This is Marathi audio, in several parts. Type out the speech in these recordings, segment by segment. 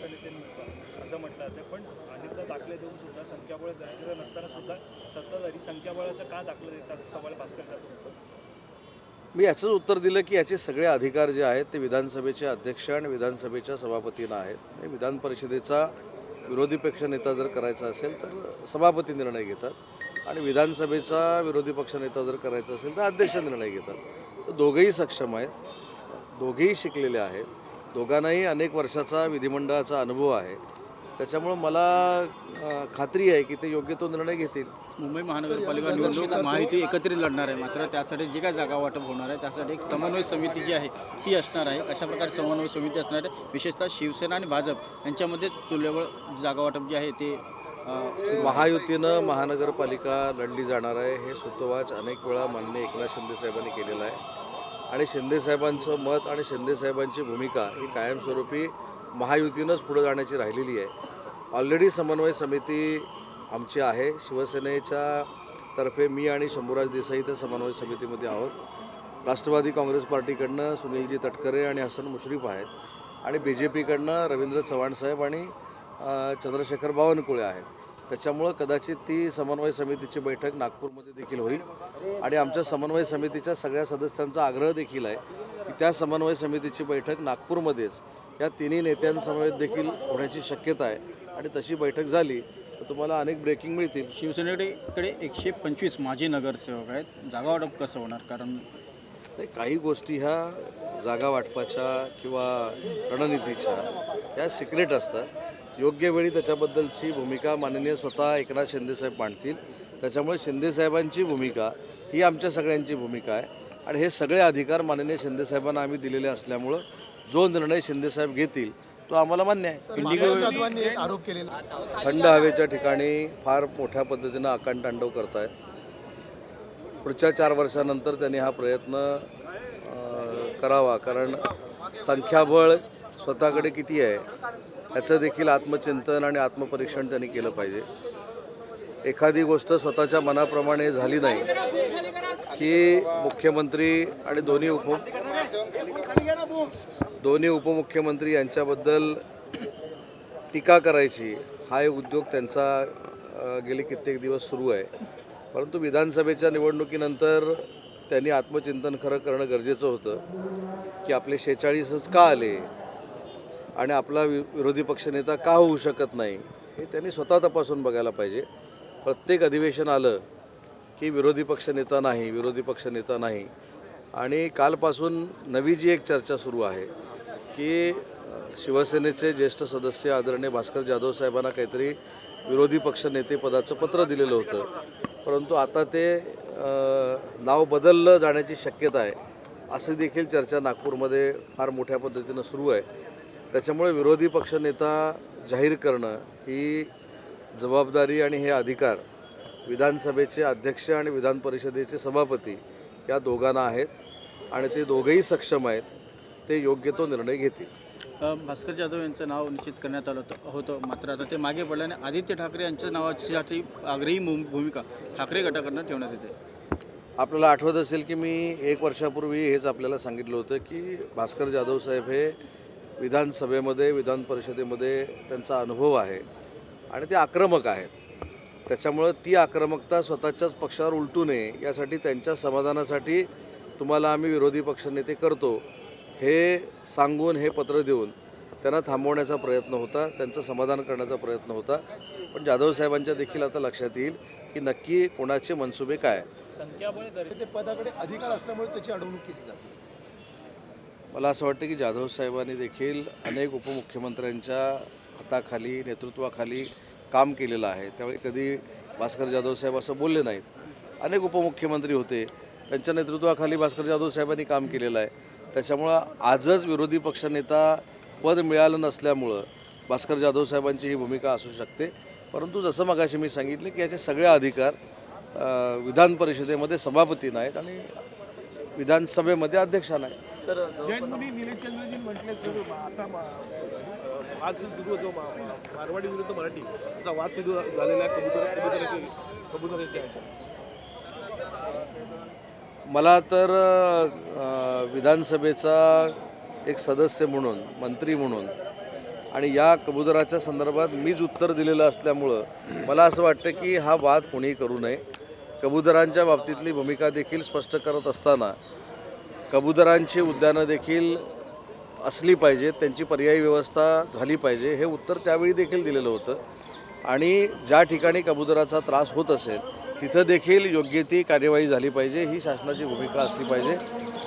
नेते असं म्हटलं जातं, पण अनेकदा दाखले देऊन सुद्धा संख्याबळ गरजेचं नसताना सुद्धा सत्ताधारी संख्याबळाचं का दाखलं देतात असा सवाल भास्कर जाधव. मी याचंच उत्तर दिलं की याचे सगळे अधिकार जे आहेत ते विधानसभेचे अध्यक्ष आणि विधानसभेच्या सभापतींना आहेत. आणि विधान परिषदेचा विरोधी पक्षनेता जर करायचा असेल तर सभापती निर्णय घेतात आणि विधानसभेचा विरोधी पक्षनेता जर करायचा असेल तर अध्यक्ष निर्णय घेतात. तर दोघंही सक्षम आहेत, दोघेही शिकलेले आहेत, दोघांनाही अनेक वर्षाचा विधिमंडळाचा अनुभव आहे. त्याच्यामुळं मला खात्री आहे की ते योग्य तो निर्णय घेतील. मुंबई महानगरपालिका निवडणूक महायुती एकत्रित लढणार आहे, मात्र त्यासाठी जी काय जागा वाटप होणार आहे त्यासाठी एक समन्वय समिती जी आहे ती असणार आहे. अशा प्रकारे समन्वय समिती असणार आहे. विशेषतः शिवसेना आणि भाजप यांच्यामध्ये तुल्यबळ जागा वाटप जे आहे ते महायुतीनं महानगरपालिका लढली जाणार आहे हे सूतोवाच अनेक वेळा माननीय एकनाथ शिंदेसाहेबांनी केलेलं आहे आणि शिंदेसाहेबांचं मत आणि शिंदेसाहेबांची भूमिका ही कायमस्वरूपी महायुतीनंच पुढे जाण्याची राहिलेली आहे. ऑलरेडी समन्वय समिती आमची आहे. शिवसेनेच्या तर्फे मी आणि शंभूराज देसाई तर समन्वय समितीमध्ये आहोत. राष्ट्रवादी काँग्रेस पार्टीकडनं सुनीलजी तटकरे आणि हसन मुश्रीफ आहेत आणि BJPकडनं रवींद्र चव्हाणसाहेब आणि चंद्रशेखर बावनकुळे आहेत. त्याच्यामुळं कदाचित ती समन्वय समितीची बैठक नागपूरमध्ये देखील होईल आणि आमच्या समन्वय समितीच्या सगळ्या सदस्यांचा आग्रह देखील आहे की त्या समन्वय समितीची बैठक नागपूरमध्येच या तिन्ही नेत्यांसमवेत देखील होण्याची शक्यता आहे आणि तशी बैठक झाली तर तुम्हाला अनेक ब्रेकिंग मिळतील. शिवसेनेकडे 125 माजी नगरसेवक आहेत. जागा वाटप कसं होणार? कारण नाही, काही गोष्टी ह्या जागा वाटपाच्या किंवा रणनीतीच्या ह्या सिक्रेट असतात. योग्य वेळी त्याच्याबद्दलची भूमिका माननीय स्वतः एकनाथ शिंदेसाहेब मांडतील. त्याच्यामुळे शिंदेसाहेबांची भूमिका ही आमच्या सगळ्यांची भूमिका आहे आणि हे सगळे अधिकार माननीय शिंदेसाहेबांना आम्ही दिलेले असल्यामुळं जो निर्णय शिंदेसाहेब घेतील तो आम्हाला मान्य आहे. आरोप केलेला थंड हवेच्या ठिकाणी फार मोठ्या पद्धतीनं आकांतांडव करतायत. पुढच्या 4 वर्षानंतर त्यांनी हा प्रयत्न करावा, कारण संख्याबळ स्वतःकडे किती आहे याचं देखील आत्मचिंतन आणि आत्मपरीक्षण त्यांनी केलं पाहिजे. एखादी गोष्ट स्वतःच्या मनाप्रमाणे झाली नाही की मुख्यमंत्री आणि दोन्ही उपमुख्यमंत्री यांच्याबद्दल टीका करायची हा एक उद्योग त्यांचा गेले कित्येक दिवस सुरू आहे. परंतु विधानसभेच्या निवडणुकीनंतर त्यांनी आत्मचिंतन खरं करणं गरजेचं होतं की आपले 46च का आले आणि आपला विरोधी पक्षनेता का होऊ शकत नाही हे त्यांनी स्वतः तपासून बघायला पाहिजे. प्रत्येक अधिवेशन आलं की विरोधी पक्षनेता नाही आणि कालपासून नवी जी एक चर्चा सुरू आहे की शिवसेनेचे ज्येष्ठ सदस्य आदरणीय भास्कर जाधव साहेबांना काहीतरी विरोधी पक्षनेतेपदाचं पत्र दिलेलं होतं, परंतु आता ते नाव बदललं जाण्याची शक्यता आहे अशी देखील चर्चा नागपूरमध्ये फार मोठ्या पद्धतीनं सुरू आहे. त्याच्यामुळे विरोधी पक्षनेता जाहीर करणं ही जबाबदारी आणि हे अधिकार विधानसभेचे अध्यक्ष आणि विधान परिषदेचे सभापती या दोघांना आहेत आणि ते दोघंही सक्षम आहेत. ते योग्य तो निर्णय घेतील. भास्कर जाधव यांचं नाव निश्चित करण्यात आलं होतं, मात्र आता ते मागे पडल्याने आदित्य ठाकरे यांच्या नावासाठी आग्रही भूमिका ठाकरे गटाकडनं ठेवण्यात येते. आपल्याला आठवत असेल की मी 1 वर्षापूर्वी हेच आपल्याला सांगितलं होतं की भास्कर जाधव साहेब हे विधानसभेमध्ये विधान परिषदेमध्ये त्यांचा अनुभव आहे आणि ते आक्रमक आहेत. त्याच्यामुळं ती आक्रमकता स्वतःच्याच पक्षावर उलटू नये यासाठी त्यांच्या समाधानासाठी तुम्हाला आम्ही विरोधी पक्षनेते करतो हे सांगून हे पत्र देऊन त्यांना थांबवण्याचा प्रयत्न होता, त्यांचं समाधान करण्याचा प्रयत्न होता. पण जाधव साहेबांच्या देखील आता लक्षात येईल की नक्की कोणाचे मनसुबे काय. संख्याबळ ते पदाकडे अधिकार असल्यामुळे त्याची अडवणूक केली जाते. मला असं वाटतं की जाधव साहेबांनी देखील अनेक उपमुख्यमंत्र्यांच्या हाताखाली नेतृत्वाखाली काम केलेलं आहे. त्यावेळी कधी भास्कर जाधव साहेब असं बोलले नाहीत. अनेक उपमुख्यमंत्री होते, त्यांच्या नेतृत्वाखाली भास्कर जाधव साहेबांनी काम केलेलं आहे. त्याच्यामुळं आजच विरोधी पक्षनेता पद मिळालं नसल्यामुळं भास्कर जाधव साहेबांची ही भूमिका असू शकते. परंतु जसं मगाशी मी सांगितलं की याचे सगळे अधिकार विधान परिषदेमध्ये सभापतींना आहेत आणि विधानसभेमध्ये अध्यक्षांना आहेत. निलेशचंद्रजी म्हटले सर, आता वाद सुरू होतो मारवाडी विरुद्ध मराठी असा वाद सुरू झालेला आहे कबुतराच्या. मला तर विधानसभेचा एक सदस्य म्हणून, मंत्री म्हणून आणि या कबुतराच्या संदर्भात मीच उत्तर दिलेलं असल्यामुळं मला असं वाटतं की हा वाद कोणीही करू नये. कबुतरांच्या बाबतीतली भूमिका देखील स्पष्ट करत असताना कबुतरांची उद्यानं देखील असली पाहिजेत, त्यांची पर्यायी व्यवस्था झाली पाहिजे हे उत्तर त्यावेळी देखील दिलेलं होतं. आणि ज्या ठिकाणी कबुतराचा त्रास होत असेल तिथं देखील योग्य ती कार्यवाही झाली पाहिजे, ही शासनाची भूमिका असली पाहिजे.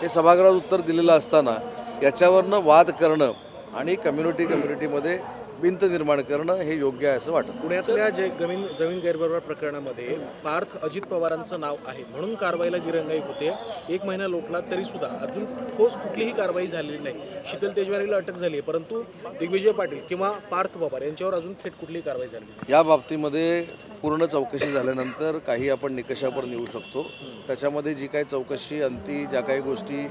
हे सभागृहात उत्तर दिलेलं असताना याच्यावरनं वाद करणं आणि कम्युनिटीमध्ये भिंत निर्माण करणं हे योग्य आहे असं वाटतं. पुण्यातल्या जमीन गैरव्यवहार प्रकरणामध्ये पार्थ अजित पवारांचं नाव आहे म्हणून कारवाईला दिरंगाई होते. 1 महिना लोटला तरी सुद्धा अजून ठोस कुठलीही कारवाई झालेली नाही. शीतल तेजवारीला अटक झाली आहे परंतु दिग्विजय पाटील किंवा पार्थ पवार यांच्यावर अजून थेट कुठलीही कारवाई झाली नाही. या बाबतीमध्ये पूर्ण चौकशी झाल्यानंतर काही आपण निकषावर नेऊ शकतो. त्याच्यामध्ये जी काही चौकशी अंती ज्या काही गोष्टी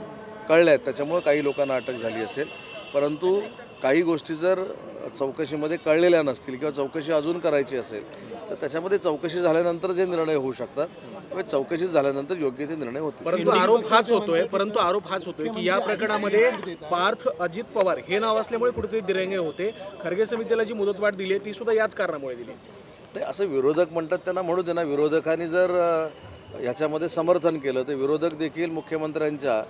कळल्या आहेत त्याच्यामुळे काही लोकांना अटक झाली असेल, परंतु काही गोष्टी जर चौकशीमध्ये कळलेल्या नसतील किंवा चौकशी अजून करायची असेल तर त्याच्यामध्ये चौकशी झाल्यानंतर जे निर्णय होऊ शकतात किंवा चौकशी झाल्यानंतर योग्य ते निर्णय होतील. परंतु आरोप हाच होतोय की या प्रकरणामध्ये पार्थ अजित पवार हे नाव असल्यामुळे कुठेतरी दिरंगाई होते. खरगे समितीला जी मुदतवाढ दिली आहे ती सुद्धा याच कारणामुळे दिली. नाही, असं विरोधक म्हणतात त्यांना म्हणू दे ना. विरोधकांनी जर ह्याच्यामध्ये समर्थन केलं तर विरोधक देखील मुख्यमंत्र्यांच्या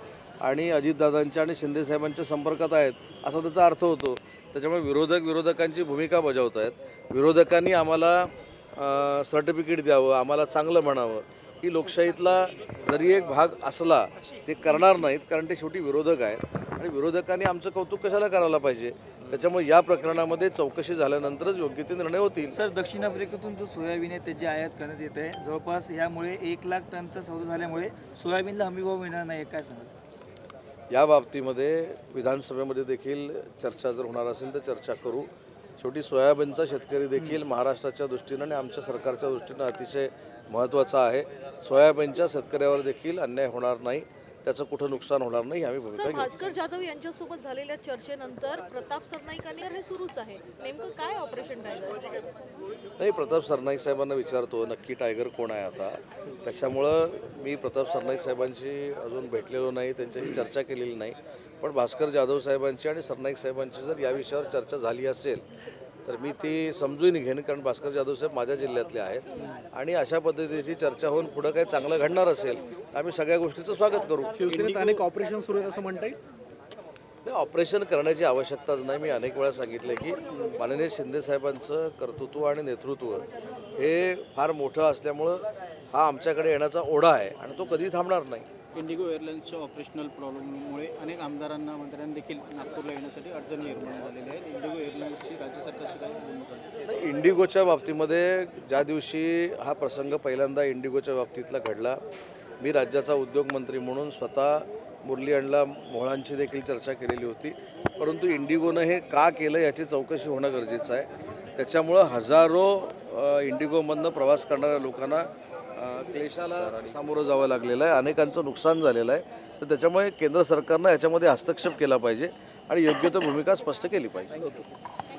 आणि अजितदादांच्या आणि शिंदेसाहेबांच्या संपर्कात आहेत असा त्याचा अर्थ होतो. त्याच्यामुळे विरोधकांची भूमिका बजावत आहेत. विरोधकांनी आम्हाला सर्टिफिकेट द्यावं, आम्हाला चांगलं म्हणावं, ही लोकशाहीतला जरी एक भाग असला ते करणार नाहीत, कारण ते शेवटी विरोधक आहेत आणि विरोधकांनी आमचं कौतुक कशाला करायला पाहिजे. त्याच्यामुळे या प्रकरणामध्ये चौकशी झाल्यानंतरच योग्य ते निर्णय होतील. सर, दक्षिण आफ्रिकेतून जो सोयाबीन आहे त्याची आयात करण्यात येत आहे. जवळपास यामुळे 1 लाख टनचा सौदा झाल्यामुळे सोयाबीनला हमीभाव मिळणार नाही, काय सांगाल? या बाबतीमध्ये विधानसभेमध्ये देखील चर्चा जर होणार असेल तर चर्चा करू. शेवटी सोयाबीनचा शेतकरी देखील महाराष्ट्राच्या दृष्टीनं आणि आमच्या सरकारच्या दृष्टीनं अतिशय महत्त्वाचा आहे. सोयाबीनच्या शेतकऱ्यावर देखील अन्याय होणार नाही, त्याचं कुठं नुकसान होणार नाही आम्ही भूमिका घेऊ. भास्कर जाधव यांच्यासोबत झालेल्या चर्चेनंतर प्रताप सरनाईकांनी हे सुरूच आहे, नेमकं काय ऑपरेशन टायगर? नाही, प्रताप सरनाईक साहेबांना विचारतो नक्की टायगर कोण आहे आता. त्याच्यामुळं मी प्रताप सरनाईक साहेबांशी अजून भेटलेलो नाही, त्यांच्याशी चर्चा केलेली नाही. पण भास्कर जाधव साहेबांची आणि सरनाईक साहेबांची जर या विषयावर चर्चा झाली असेल तर मी ती समजून घेईन, कारण भास्कर जाधव साहेब माझ्या जिल्ह्यातले आहेत आणि अशा पद्धतीची चर्चा होऊन पुढं काही चांगलं घडणार असेल तर आम्ही सगळ्या गोष्टीचं स्वागत करू. शिवसेनेत अनेक ऑपरेशन सुरू आहेत असं म्हणता येईल. नाही, ऑपरेशन करण्याची आवश्यकताच नाही. मी अनेक वेळा सांगितलं की माननीय शिंदेसाहेबांचं कर्तृत्व आणि नेतृत्व हे फार मोठं असल्यामुळं हा आमच्याकडे येण्याचा ओढा आहे आणि तो कधी थांबणार नाही. इंडिगो एअरलाईन्सच्या ऑपरेशनल प्रॉब्लेममुळे अनेक आमदारांना मंत्र्यांना देखील नागपूरला येण्यासाठी अडचण निर्माण झालेली आहे. इंडिगो एअरलाईन्सची राज्य सरकारशी काय भूमिका? इंडिगोच्या बाबतीमध्ये ज्या दिवशी हा प्रसंग पहिल्यांदा इंडिगोच्या बाबतीतला घडला, मी राज्याचा उद्योगमंत्री म्हणून स्वतः मुरली अण्णा मोहळांची देखील चर्चा केलेली होती. परंतु इंडिगोनं हे का केलं याची चौकशी होणं गरजेचं आहे. त्याच्यामुळं हजारो इंडिगोमधनं प्रवास करणाऱ्या लोकांना क्लेशाला सामोरं जावं लागलेलं आहे, अनेकांचं नुकसान झालेलं आहे. तर त्याच्यामुळे केंद्र सरकारनं याच्यामध्ये हस्तक्षेप केला पाहिजे आणि योग्य तो भूमिका स्पष्ट केली पाहिजे.